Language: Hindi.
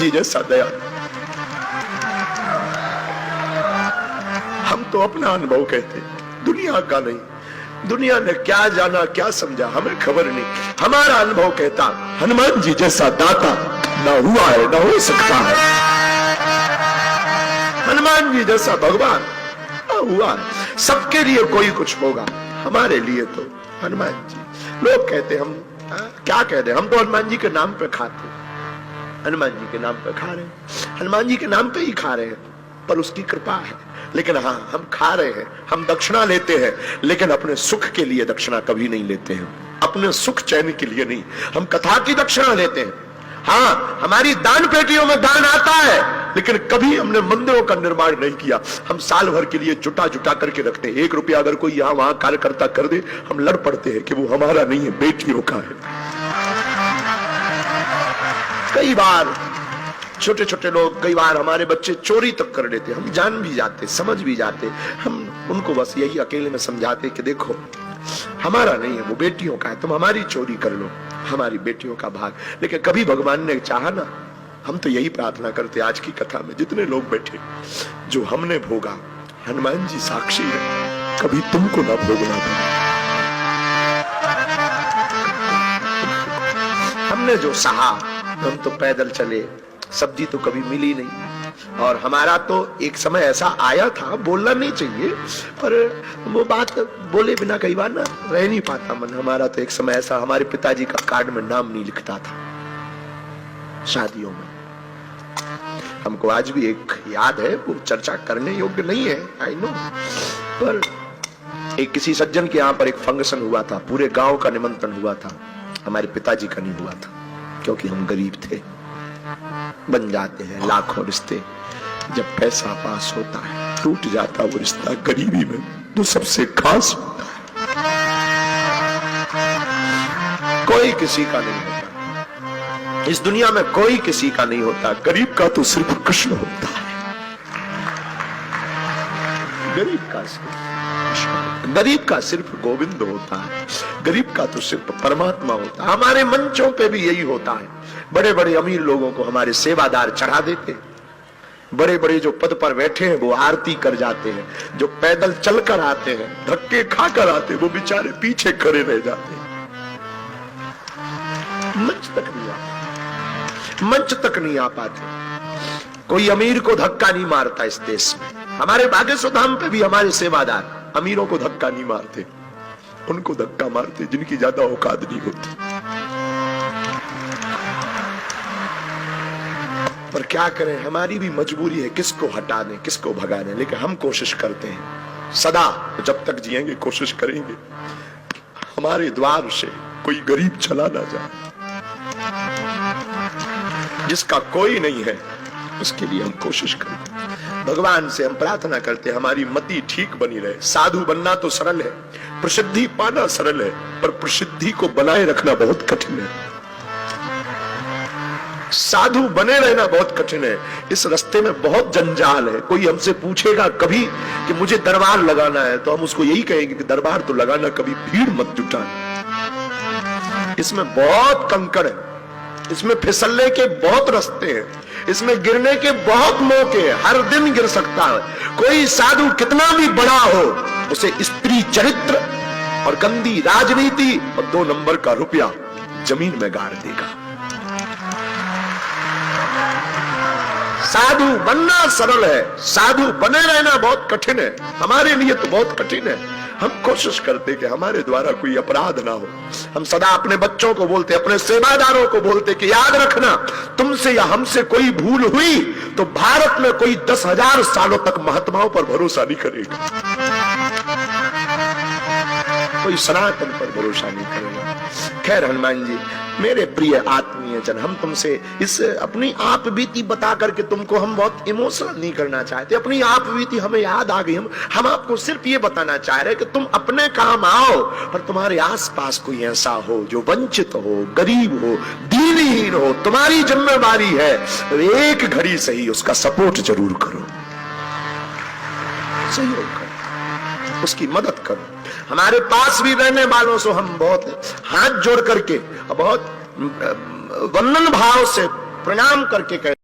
जी जैसा दयालु। हम तो अपना अनुभव कहते, दुनिया का नहीं। दुनिया ने क्या जाना क्या समझा हमें खबर नहीं। हमारा अनुभव कहता हनुमान जी जैसा दाता ना हुआ है ना हो सकता है। हनुमान जी जैसा भगवान ना हुआ है। सबके लिए कोई कुछ होगा, हमारे लिए तो हनुमान जी। लोग कहते हम क्या कहते, हम तो हनुमान जी के नाम पे खाते, हनुमान जी के नाम पे खा रहे हैं, हनुमान जी के नाम पे ही खा रहे हैं, पर उसकी कृपा है। लेकिन हाँ, हम खा रहे हैं, हम दक्षिणा लेते हैं, लेकिन अपने सुख के लिए दक्षिणा कभी नहीं लेते हैं, अपने सुख चैन के लिए नहीं। हम कथा की दक्षिणा लेते हैं, हाँ, हमारी दान पेटियों में दान आता है, लेकिन कभी हमने मंदिरों का निर्माण नहीं किया। हम साल भर के लिए जुटा जुटा करके रखते हैं। 1 रुपया अगर कोई यहां वहां कार्यकर्ता कर दे, हम लड़ पड़ते हैं कि वो हमारा नहीं है, बेटियों का है। कई बार छोटे छोटे लोग, कई बार हमारे बच्चे चोरी तक कर लेते, हम जान भी जाते, समझ भी जाते, हम उनको बस यही अकेले में समझाते कि देखो हमारा नहीं है, वो बेटियों का है, तुम हमारी चोरी कर लो, हमारी बेटियों का भाग। लेकिन कभी भगवान ने चाहा ना, हम तो यही प्रार्थना करते आज की कथा में जितने लोग बैठे, जो हमने भोगा, हनुमान जी साक्षी है, कभी तुमको ना भोगना पड़े। हमने जो सहा, हम तो पैदल चले, सब्जी तो कभी मिली नहीं, और हमारा तो एक समय ऐसा आया था, बोलना नहीं चाहिए, पर वो बात बोले बिना कई बार ना रह नहीं पाता मन। हमारा तो एक समय ऐसा, हमारे पिताजी का कार्ड में नाम नहीं लिखता था शादियों में। हमको आज भी एक याद है, वो चर्चा करने योग्य नहीं है, आई नो, पर एक किसी सज्जन के यहाँ पर एक फंक्शन हुआ था, पूरे गांव का निमंत्रण हुआ था, हमारे पिताजी का नहीं हुआ था, क्योंकि हम गरीब थे। बन जाते हैं लाखों रिश्ते, जब पैसा पास होता है टूट जाता वो रिश्ता गरीबी में जो सबसे खास होता है। कोई किसी का नहीं होता इस दुनिया में, कोई किसी का नहीं होता। गरीब का तो सिर्फ कृष्ण होता है, गरीब का सिर्फ, गरीब का सिर्फ गोविंद होता है, गरीब का तो सिर्फ परमात्मा होता है। हमारे मंचों पे भी यही होता है। बड़े बड़े अमीर लोगों को हमारे सेवादार चढ़ा देते, बड़े बड़े जो पद पर बैठे हैं वो आरती कर जाते हैं, जो पैदल चलकर आते हैं, धक्के खाकर आते हैं, वो बेचारे पीछे खड़े रह जाते हैं, मंच तक नहीं आते, मंच तक नहीं आ पाते। कोई अमीर को धक्का नहीं मारता इस देश में। हमारे बागेश्वर धाम पे भी हमारे सेवादार अमीरों को धक्का नहीं मारते, उनको धक्का मारते जिनकी ज्यादा औकात नहीं होती। पर क्या करें, हमारी भी मजबूरी है, किसको हटा दें, किसको भगा दें। लेकिन हम कोशिश करते हैं सदा, जब तक जिएंगे कोशिश करेंगे हमारे द्वार से कोई गरीब चला ना जाए। जिसका कोई नहीं है उसके लिए हम कोशिश करते हैं। भगवान से हम प्रार्थना करते हैं हमारी मति ठीक बनी रहे। साधु बनना तो सरल है, प्रसिद्धि पाना सरल है, पर प्रसिद्धि को बनाए रखना बहुत कठिन है। साधु बने रहना बहुत कठिन है। इस रास्ते में बहुत जंजाल है। कोई हमसे पूछेगा कभी कि मुझे दरबार लगाना है, तो हम उसको यही कहेंगे कि दरबार तो लगाना, कभी भीड़ मत जुटाना। इसमें बहुत कंकड़ है, इसमें फिसलने के बहुत रास्ते हैं, इसमें गिरने के बहुत मौके हैं, हर दिन गिर सकता है। कोई साधु कितना भी बड़ा हो, उसे स्त्री चरित्र और गंदी राजनीति और 2 नंबर का रुपया जमीन में गाड़ देगा। साधु बनना सरल है, साधु बने रहना बहुत कठिन है। हमारे लिए तो बहुत कठिन है। हम कोशिश करते कि हमारे द्वारा कोई अपराध ना हो। हम सदा अपने बच्चों को बोलते, अपने सेवादारों को बोलते कि याद रखना, तुमसे या हमसे कोई भूल हुई तो भारत में कोई 10,000 सालों तक महात्माओं पर भरोसा नहीं करेगा, कोई सनातन पर भरोसा नहीं करेगा। खैर हनुमान जी, मेरे प्रिय आत्मीय जन, हम तुमसे इस अपनी आप बीती बता करके तुमको हम बहुत इमोशनल नहीं करना चाहते। अपनी आप बीती हमें याद आ गई। हम आपको सिर्फ ये बताना चाह रहे कि तुम अपने काम आओ, पर तुम्हारे आसपास कोई ऐसा हो जो वंचित हो, गरीब हो, दीनहीन हो, तुम्हारी जिम्मेवारी है एक घड़ी सही उसका सपोर्ट जरूर करो, सहयोग करो, उसकी मदद करो। हमारे पास भी रहने वालों से हम बहुत हाथ जोड़ करके, बहुत वंदन भाव से प्रणाम करके कहते